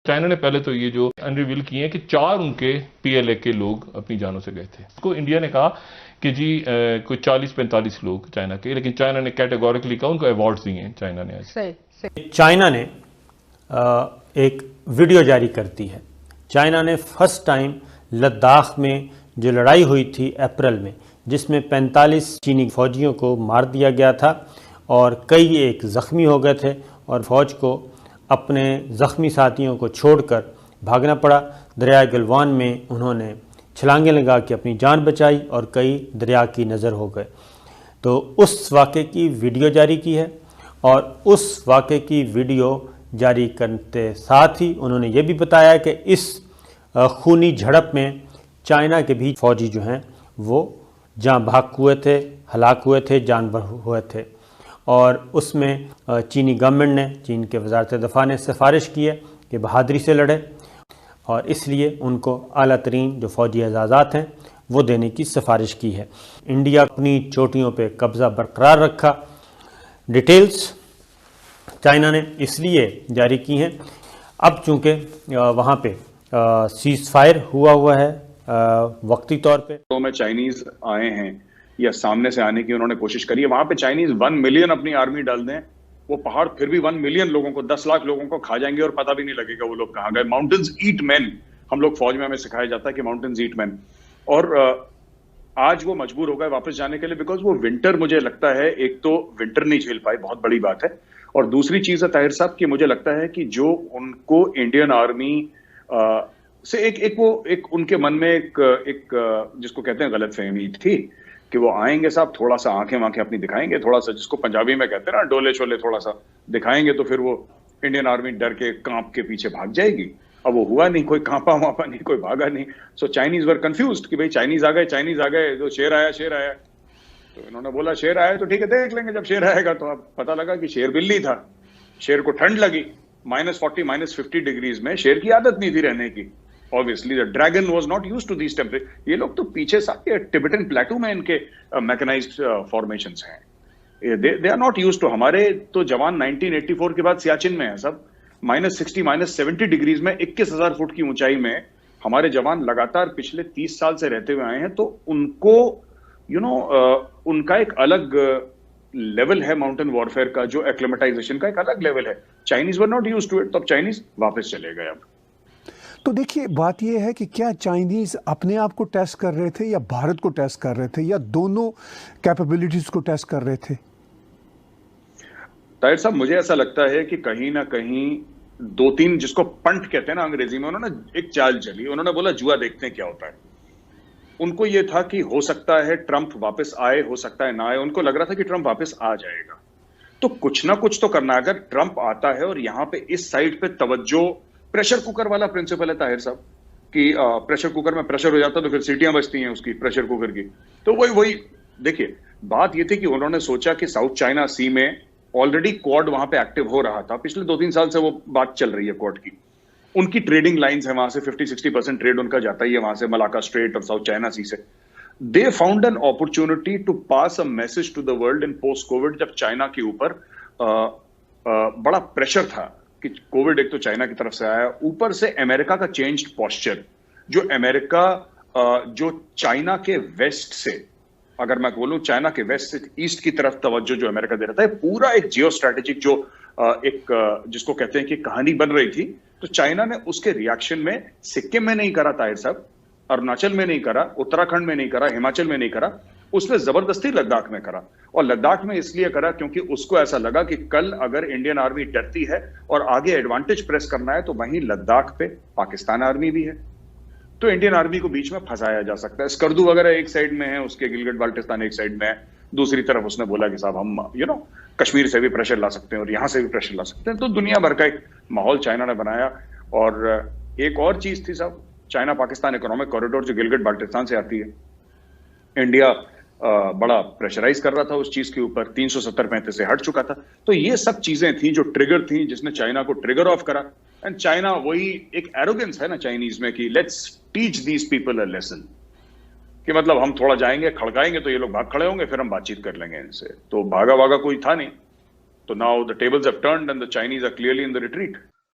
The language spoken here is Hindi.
चाइना ने पहले तो ये जो अनरिवील किए हैं कि 4 उनके पीएलए के लोग अपनी जानों से गए थे। उसको इंडिया ने कहा कि जी कोई 40-45 लोग चाइना के, लेकिन चाइना ने कैटेगोरिकली कहा, उनको अवार्ड दिए हैं चाइना ने। सही। चाइना ने एक वीडियो जारी कर दी है। चाइना ने फर्स्ट टाइम लद्दाख में जो लड़ाई हुई थी अप्रैल में, जिसमें 45 चीनी फौजियों को मार दिया गया था और कई एक ज़ख्मी हो गए थे और फौज को अपने ज़ख्मी साथियों को छोड़कर भागना पड़ा। दरिया गलवान में उन्होंने छलांगें लगा के अपनी जान बचाई और कई दरिया की नज़र हो गए। तो उस वाक़े की वीडियो जारी की है और उस वाक़े की वीडियो जारी करते साथ ही उन्होंने ये भी बताया कि इस खूनी झड़प में चाइना के भी फौजी जो हैं वो जान भाग हुए थे, हलाक हुए थे, जानवर हुए थे। और उसमें चीनी गवर्नमेंट ने, चीन के वज़ारत दफ़ा ने सिफारिश की है कि बहादुरी से लड़े और इसलिए उनको आला तरीन जो फ़ौजी एजाज़ात हैं वो देने की सिफारिश की है। इंडिया अपनी चोटियों पे कब्ज़ा बरकरार रखा। डिटेल्स चाइना ने इसलिए जारी की हैं, अब चूँकि वहाँ पे सीज़ फायर हुआ है वक्ती तौर पे। तो में चाइनीज़ आए हैं या सामने से आने की उन्होंने कोशिश करी है, वहां पे चाइनीज 1 मिलियन अपनी आर्मी डाल दें, वो पहाड़ फिर भी 1 मिलियन लोगों को, 10 लाख लोगों को खा जाएंगे और पता भी नहीं लगेगा वो लोग कहां गए। माउंटेन्स ईट मैन, हम लोग फौज में हमें सिखाया जाता है कि माउंटेन्स ईट मैन। और आज वो मजबूर हो गए वापस जाने के लिए बिकॉज वो विंटर, मुझे लगता है एक तो विंटर नहीं झेल पाए, बहुत बड़ी बात है, और दूसरी चीज है ताहिर साहब कि मुझे लगता है कि जो उनको इंडियन आर्मी से एक उनके मन में एक जिसको कहते हैं गलतफहमी थी कि वो आएंगे साहब, थोड़ा सा आंखें वांखें अपनी दिखाएंगे, थोड़ा सा जिसको पंजाबी में कहते हैं ना डोले शोले थोड़ा सा दिखाएंगे, तो फिर वो इंडियन आर्मी डर के कांप के पीछे भाग जाएगी। अब वो हुआ नहीं, कोई कांपा वापा नहीं, कोई भागा नहीं। सो चाइनीज वर कंफ्यूज्ड कि भाई चाइनीज आ गए, तो शेर आया। तो इन्होंने बोला शेर आया तो ठीक है, देख लेंगे जब शेर आएगा। तो अब पता लगा कि शेर बिल्ली था। शेर को ठंड लगी, -40 -50 डिग्रीज में, शेर की आदत नहीं थी रहने की। Obviously, the dragon was not used to these temperatures. ये लोग तो पीछे साथ टिबेटन प्लेटू में इनके मैकेनाइज्ड फॉर्मेशंस हैं। They are not used to। हमारे तो जवान 1984 के बाद सियाचिन में है सब, -60 -70 डिग्रीज में 21,000 फुट की ऊंचाई में हमारे जवान लगातार पिछले 30 साल से रहते हुए आए हैं। तो उनको उनका एक अलग लेवल है माउंटेन वॉरफेयर का, जो एक्लेमेटाइजेशन का एक अलग लेवल है। Chinese were not used to it, तो अब चाइनीज वापस चले गए। अब तो देखिए बात यह है कि क्या चाइनीज अपने आप को टेस्ट कर रहे थे या भारत को टेस्ट कर रहे थे या दोनों कैपेबिलिटीज को टेस्ट कर रहे थे? ताहिर साहब, मुझे ऐसा लगता है कि कहीं ना कहीं 2-3, जिसको पंट कहते हैं ना अंग्रेजी में, उन्होंने एक चाल चली। उन्होंने बोला जुआ देखते हैं क्या होता है। उनको यह था कि हो सकता है ट्रंप वापस आए, हो सकता है ना आए। उनको लग रहा था कि ट्रंप वापस आ जाएगा, तो कुछ ना कुछ तो करना। अगर ट्रंप आता है और यहाँ पे इस साइड पे तवज्जो, प्रेशर कुकर वाला प्रिंसिपल है ताहिर साहब कि प्रेशर कुकर में प्रेशर हो जाता तो फिर सीटियां बजती हैं उसकी, प्रेशर कुकर की। तो वही देखिए, बात ये थी कि उन्होंने सोचा कि साउथ चाइना सी में ऑलरेडी क्वाड वहां पे एक्टिव हो रहा था, पिछले 2-3 साल से वो बात चल रही है क्वाड की। उनकी ट्रेडिंग लाइंस है, वहां से 50-60% ट्रेड उनका जाता ही है वहां से, मलाका स्ट्रेट और साउथ चाइना सी से। They found an opportunity to pass a message to the world in post Covid, जब चाइना के ऊपर बड़ा प्रेशर था कि कोविड एक तो चाइना की तरफ से आया, ऊपर से अमेरिका का चेंज्ड पोस्चर, जो अमेरिका जो चाइना के वेस्ट से, अगर मैं बोलूं चाइना के वेस्ट से ईस्ट की तरफ तवज्जो जो अमेरिका दे रहा था, पूरा एक जियो स्ट्रेटेजिक जो एक जिसको कहते हैं कि कहानी बन रही थी। तो चाइना ने उसके रिएक्शन में सिक्किम में नहीं करा ताहिर साहब, अरुणाचल में नहीं करा, उत्तराखंड में नहीं करा, हिमाचल में नहीं करा, उसने जबरदस्ती लद्दाख में करा। और लद्दाख में इसलिए करा क्योंकि उसको ऐसा लगा कि कल अगर इंडियन आर्मी डरती है और आगे एडवांटेज प्रेस करना है, तो वहीं लद्दाख पे पाकिस्तान आर्मी भी है, तो इंडियन आर्मी को बीच में फंसाया जा सकता है। स्कर्दू वगैरह एक साइड में है, उसके गिलगित बाल्टिस्तान एक साइड में है, दूसरी तरफ उसने बोला कि साहब हम कश्मीर से भी प्रेशर ला सकते हैं और यहां से भी प्रेशर ला सकते हैं। तो दुनिया भर का एक माहौल चाइना ने बनाया। और एक और चीज थी साहब, चाइना पाकिस्तान इकोनॉमिक कॉरिडोर जो गिलगित बाल्टिस्तान से आती है, इंडिया बड़ा प्रेशराइज कर रहा था उस चीज के ऊपर, 370-35 से हट चुका था। तो ये सब चीजें थी जो ट्रिगर थी, जिसने चाइना को ट्रिगर ऑफ करा। एंड चाइना, वही एक एरोगेंस है ना चाइनीज में कि let's teach these people a lesson, कि मतलब हम थोड़ा जाएंगे, खड़काएंगे तो ये लोग भाग खड़े होंगे, फिर हम बातचीत कर लेंगे इनसे। तो भागा कोई था नहीं। तो now the tables have turned and the Chinese are clearly in the retreat.